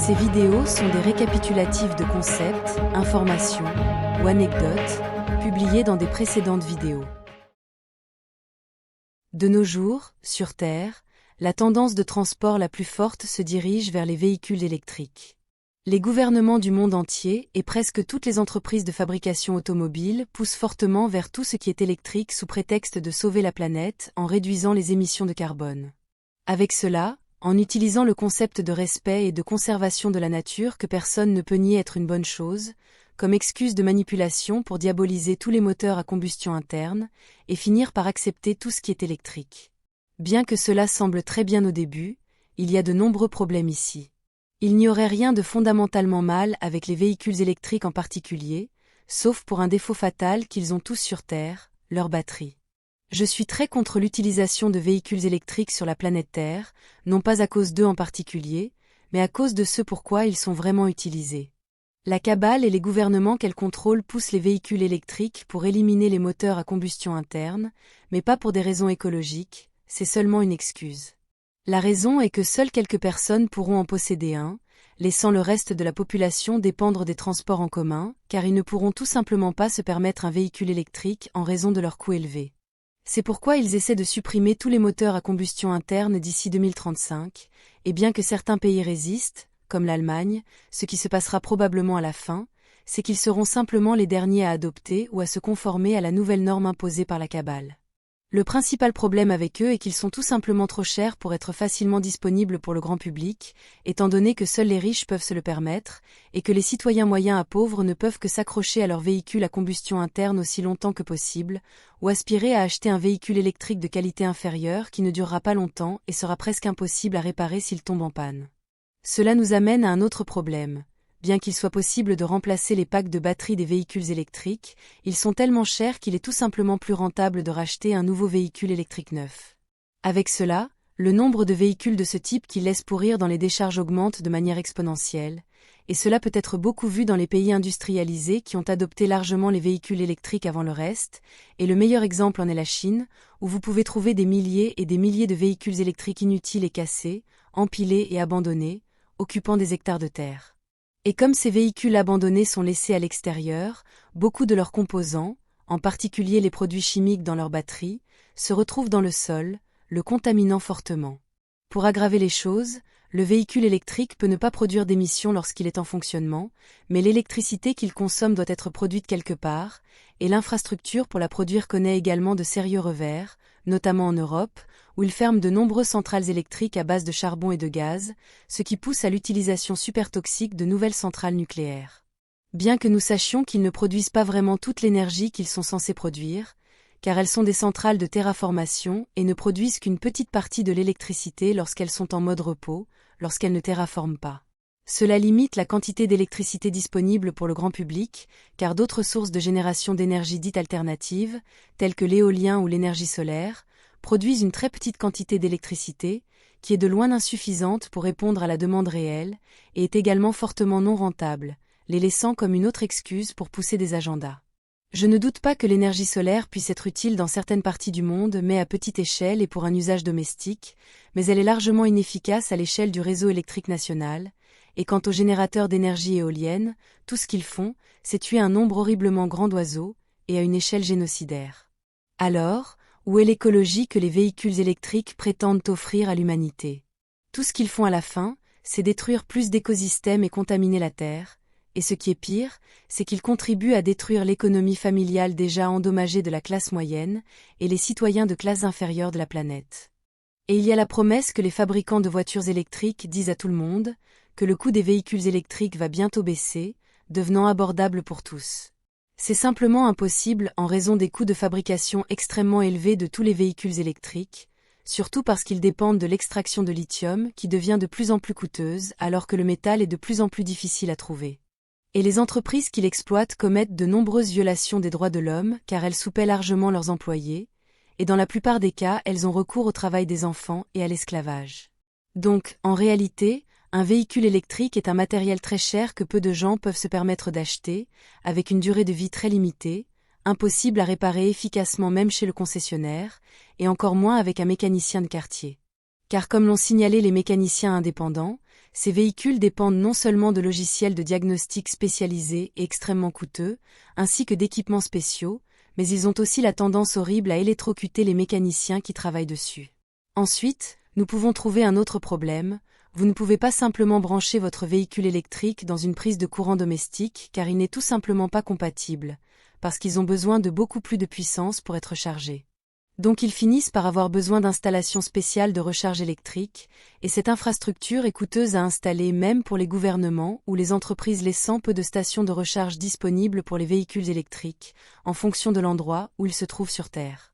Ces vidéos sont des récapitulatifs de concepts, informations ou anecdotes publiés dans des précédentes vidéos. De nos jours, sur Terre, la tendance de transport la plus forte se dirige vers les véhicules électriques. Les gouvernements du monde entier et presque toutes les entreprises de fabrication automobile poussent fortement vers tout ce qui est électrique sous prétexte de sauver la planète en réduisant les émissions de carbone. Avec cela, en utilisant le concept de respect et de conservation de la nature que personne ne peut nier être une bonne chose, comme excuse de manipulation pour diaboliser tous les moteurs à combustion interne, et finir par accepter tout ce qui est électrique. Bien que cela semble très bien au début, il y a de nombreux problèmes ici. Il n'y aurait rien de fondamentalement mal avec les véhicules électriques en particulier, sauf pour un défaut fatal qu'ils ont tous sur Terre, leur batterie. Je suis très contre l'utilisation de véhicules électriques sur la planète Terre, non pas à cause d'eux en particulier, mais à cause de ce pourquoi ils sont vraiment utilisés. La cabale et les gouvernements qu'elle contrôle poussent les véhicules électriques pour éliminer les moteurs à combustion interne, mais pas pour des raisons écologiques, c'est seulement une excuse. La raison est que seules quelques personnes pourront en posséder un, laissant le reste de la population dépendre des transports en commun, car ils ne pourront tout simplement pas se permettre un véhicule électrique en raison de leur coût élevé. C'est pourquoi ils essaient de supprimer tous les moteurs à combustion interne d'ici 2035, et bien que certains pays résistent, comme l'Allemagne, ce qui se passera probablement à la fin, c'est qu'ils seront simplement les derniers à adopter ou à se conformer à la nouvelle norme imposée par la cabale. Le principal problème avec eux est qu'ils sont tout simplement trop chers pour être facilement disponibles pour le grand public, étant donné que seuls les riches peuvent se le permettre, et que les citoyens moyens à pauvres ne peuvent que s'accrocher à leur véhicule à combustion interne aussi longtemps que possible, ou aspirer à acheter un véhicule électrique de qualité inférieure qui ne durera pas longtemps et sera presque impossible à réparer s'il tombe en panne. Cela nous amène à un autre problème. Bien qu'il soit possible de remplacer les packs de batterie des véhicules électriques, ils sont tellement chers qu'il est tout simplement plus rentable de racheter un nouveau véhicule électrique neuf. Avec cela, le nombre de véhicules de ce type qui laissent pourrir dans les décharges augmente de manière exponentielle, et cela peut être beaucoup vu dans les pays industrialisés qui ont adopté largement les véhicules électriques avant le reste, et le meilleur exemple en est la Chine, où vous pouvez trouver des milliers et des milliers de véhicules électriques inutiles et cassés, empilés et abandonnés, occupant des hectares de terre. Et comme ces véhicules abandonnés sont laissés à l'extérieur, beaucoup de leurs composants, en particulier les produits chimiques dans leurs batteries, se retrouvent dans le sol, le contaminant fortement. Pour aggraver les choses, le véhicule électrique peut ne pas produire d'émissions lorsqu'il est en fonctionnement, mais l'électricité qu'il consomme doit être produite quelque part, et l'infrastructure pour la produire connaît également de sérieux revers, notamment en Europe, où ils ferment de nombreuses centrales électriques à base de charbon et de gaz, ce qui pousse à l'utilisation super toxique de nouvelles centrales nucléaires. Bien que nous sachions qu'ils ne produisent pas vraiment toute l'énergie qu'ils sont censés produire, car elles sont des centrales de terraformation et ne produisent qu'une petite partie de l'électricité lorsqu'elles sont en mode repos, lorsqu'elles ne terraforment pas. Cela limite la quantité d'électricité disponible pour le grand public, car d'autres sources de génération d'énergie dite alternative, telles que l'éolien ou l'énergie solaire, produisent une très petite quantité d'électricité, qui est de loin insuffisante pour répondre à la demande réelle, et est également fortement non rentable, les laissant comme une autre excuse pour pousser des agendas. Je ne doute pas que l'énergie solaire puisse être utile dans certaines parties du monde, mais à petite échelle et pour un usage domestique, mais elle est largement inefficace à l'échelle du réseau électrique national, et quant aux générateurs d'énergie éolienne, tout ce qu'ils font, c'est tuer un nombre horriblement grand d'oiseaux, et à une échelle génocidaire. Alors, où est l'écologie que les véhicules électriques prétendent offrir à l'humanité? Tout ce qu'ils font à la fin, c'est détruire plus d'écosystèmes et contaminer la Terre, et ce qui est pire, c'est qu'ils contribuent à détruire l'économie familiale déjà endommagée de la classe moyenne et les citoyens de classes inférieures de la planète. Et il y a la promesse que les fabricants de voitures électriques disent à tout le monde, que le coût des véhicules électriques va bientôt baisser, devenant abordable pour tous. C'est simplement impossible en raison des coûts de fabrication extrêmement élevés de tous les véhicules électriques, surtout parce qu'ils dépendent de l'extraction de lithium qui devient de plus en plus coûteuse alors que le métal est de plus en plus difficile à trouver. Et les entreprises qui l'exploitent commettent de nombreuses violations des droits de l'homme car elles sous-paient largement leurs employés, et dans la plupart des cas elles ont recours au travail des enfants et à l'esclavage. Donc, en réalité, un véhicule électrique est un matériel très cher que peu de gens peuvent se permettre d'acheter, avec une durée de vie très limitée, impossible à réparer efficacement même chez le concessionnaire, et encore moins avec un mécanicien de quartier. Car comme l'ont signalé les mécaniciens indépendants, ces véhicules dépendent non seulement de logiciels de diagnostic spécialisés et extrêmement coûteux, ainsi que d'équipements spéciaux, mais ils ont aussi la tendance horrible à électrocuter les mécaniciens qui travaillent dessus. Ensuite, nous pouvons trouver un autre problème. Vous ne pouvez pas simplement brancher votre véhicule électrique dans une prise de courant domestique car il n'est tout simplement pas compatible, parce qu'ils ont besoin de beaucoup plus de puissance pour être chargés. Donc ils finissent par avoir besoin d'installations spéciales de recharge électrique, et cette infrastructure est coûteuse à installer même pour les gouvernements ou les entreprises laissant peu de stations de recharge disponibles pour les véhicules électriques, en fonction de l'endroit où ils se trouvent sur Terre.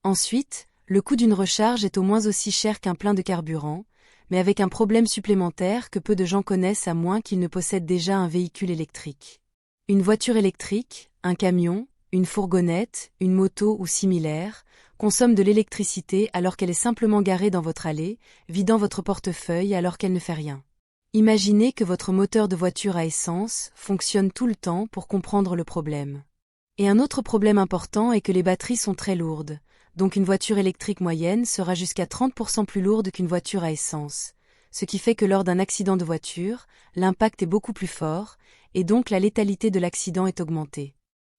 Ensuite, le coût d'une recharge est au moins aussi cher qu'un plein de carburant, mais avec un problème supplémentaire que peu de gens connaissent à moins qu'ils ne possèdent déjà un véhicule électrique. Une voiture électrique, un camion, une fourgonnette, une moto ou similaire, consomme de l'électricité alors qu'elle est simplement garée dans votre allée, vidant votre portefeuille alors qu'elle ne fait rien. Imaginez que votre moteur de voiture à essence fonctionne tout le temps pour comprendre le problème. Et un autre problème important est que les batteries sont très lourdes, donc une voiture électrique moyenne sera jusqu'à 30% plus lourde qu'une voiture à essence, ce qui fait que lors d'un accident de voiture, l'impact est beaucoup plus fort, et donc la létalité de l'accident est augmentée.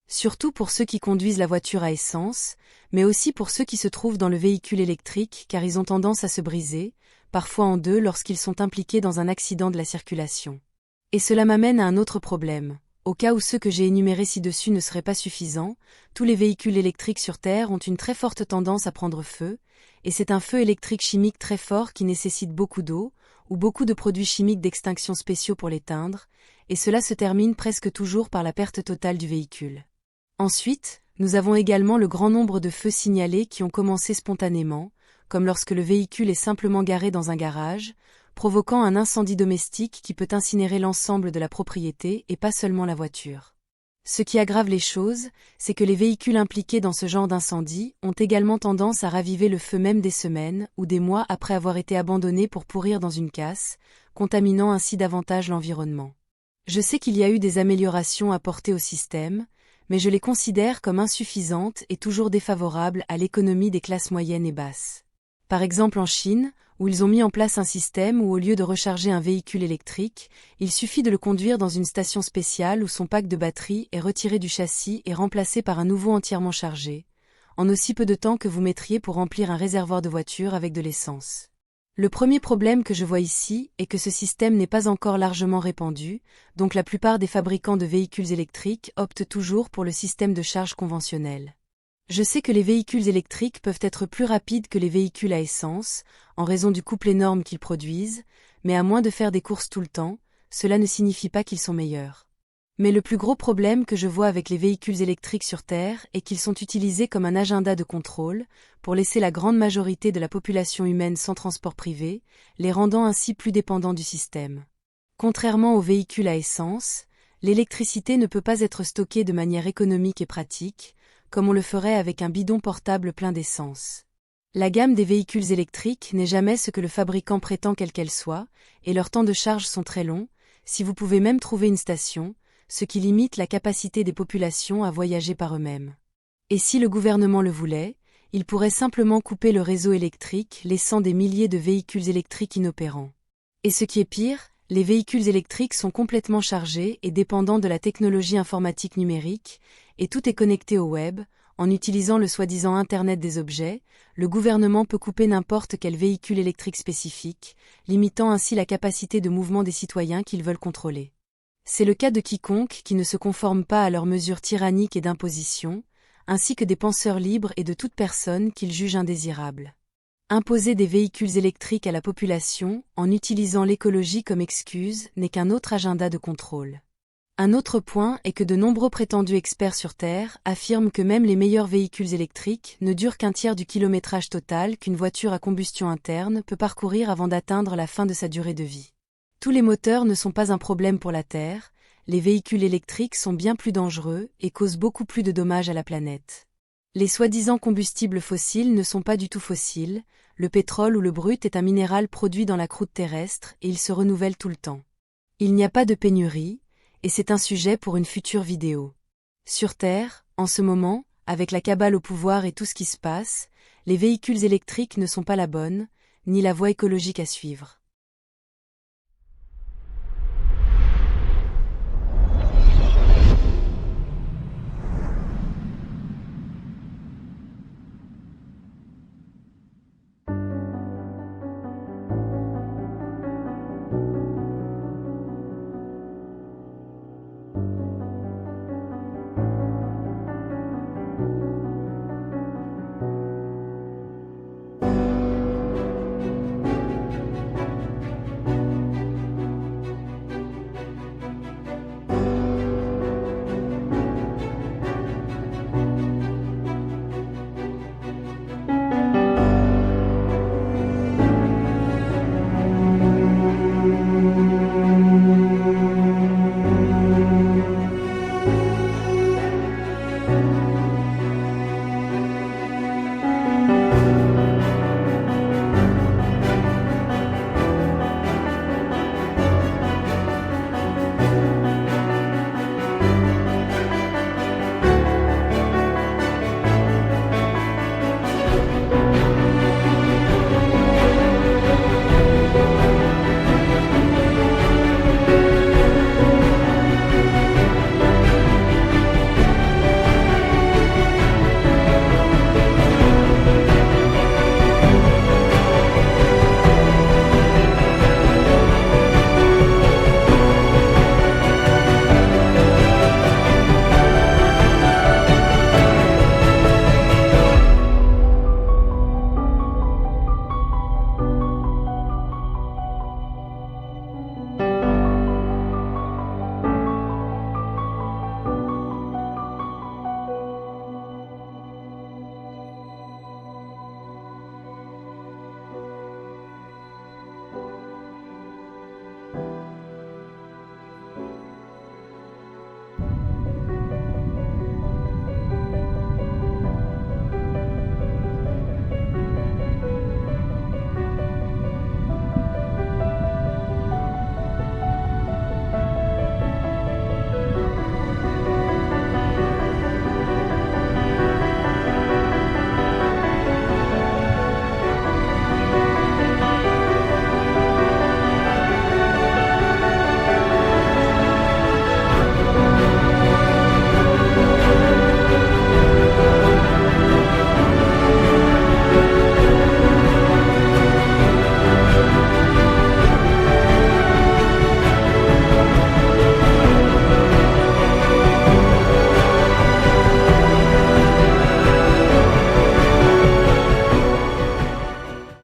Surtout pour ceux qui conduisent la voiture à essence, mais aussi pour ceux qui se trouvent dans le véhicule électrique car ils ont tendance à se briser, parfois en deux lorsqu'ils sont impliqués dans un accident de la circulation. Et cela m'amène à un autre problème. Au cas où ceux que j'ai énumérés ci-dessus ne seraient pas suffisants, tous les véhicules électriques sur Terre ont une très forte tendance à prendre feu, et c'est un feu électrique chimique très fort qui nécessite beaucoup d'eau, ou beaucoup de produits chimiques d'extinction spéciaux pour l'éteindre, et cela se termine presque toujours par la perte totale du véhicule. Ensuite, nous avons également le grand nombre de feux signalés qui ont commencé spontanément, comme lorsque le véhicule est simplement garé dans un garage, provoquant un incendie domestique qui peut incinérer l'ensemble de la propriété et pas seulement la voiture. Ce qui aggrave les choses, c'est que les véhicules impliqués dans ce genre d'incendie ont également tendance à raviver le feu même des semaines ou des mois après avoir été abandonnés pour pourrir dans une casse, contaminant ainsi davantage l'environnement. Je sais qu'il y a eu des améliorations apportées au système, mais je les considère comme insuffisantes et toujours défavorables à l'économie des classes moyennes et basses. Par exemple en Chine, où ils ont mis en place un système où au lieu de recharger un véhicule électrique, il suffit de le conduire dans une station spéciale où son pack de batterie est retiré du châssis et remplacé par un nouveau entièrement chargé, en aussi peu de temps que vous mettriez pour remplir un réservoir de voiture avec de l'essence. Le premier problème que je vois ici est que ce système n'est pas encore largement répandu, donc la plupart des fabricants de véhicules électriques optent toujours pour le système de charge conventionnel. Je sais que les véhicules électriques peuvent être plus rapides que les véhicules à essence, en raison du couple énorme qu'ils produisent, mais à moins de faire des courses tout le temps, cela ne signifie pas qu'ils sont meilleurs. Mais le plus gros problème que je vois avec les véhicules électriques sur Terre est qu'ils sont utilisés comme un agenda de contrôle, pour laisser la grande majorité de la population humaine sans transport privé, les rendant ainsi plus dépendants du système. Contrairement aux véhicules à essence, l'électricité ne peut pas être stockée de manière économique et pratique, comme on le ferait avec un bidon portable plein d'essence. La gamme des véhicules électriques n'est jamais ce que le fabricant prétend quelle qu'elle soit, et leurs temps de charge sont très longs, si vous pouvez même trouver une station, ce qui limite la capacité des populations à voyager par eux-mêmes. Et si le gouvernement le voulait, il pourrait simplement couper le réseau électrique, laissant des milliers de véhicules électriques inopérants. Et ce qui est pire, les véhicules électriques sont complètement chargés et dépendants de la technologie informatique numérique, et tout est connecté au web. En utilisant le soi-disant Internet des objets, le gouvernement peut couper n'importe quel véhicule électrique spécifique, limitant ainsi la capacité de mouvement des citoyens qu'ils veulent contrôler. C'est le cas de quiconque qui ne se conforme pas à leurs mesures tyranniques et d'imposition, ainsi que des penseurs libres et de toute personne qu'ils jugent indésirables. Imposer des véhicules électriques à la population en utilisant l'écologie comme excuse n'est qu'un autre agenda de contrôle. Un autre point est que de nombreux prétendus experts sur Terre affirment que même les meilleurs véhicules électriques ne durent qu'un tiers du kilométrage total qu'une voiture à combustion interne peut parcourir avant d'atteindre la fin de sa durée de vie. Tous les moteurs ne sont pas un problème pour la Terre, les véhicules électriques sont bien plus dangereux et causent beaucoup plus de dommages à la planète. Les soi-disant combustibles fossiles ne sont pas du tout fossiles, le pétrole ou le brut est un minéral produit dans la croûte terrestre et il se renouvelle tout le temps. Il n'y a pas de pénurie, et c'est un sujet pour une future vidéo. Sur Terre, en ce moment, avec la cabale au pouvoir et tout ce qui se passe, les véhicules électriques ne sont pas la bonne, ni la voie écologique à suivre.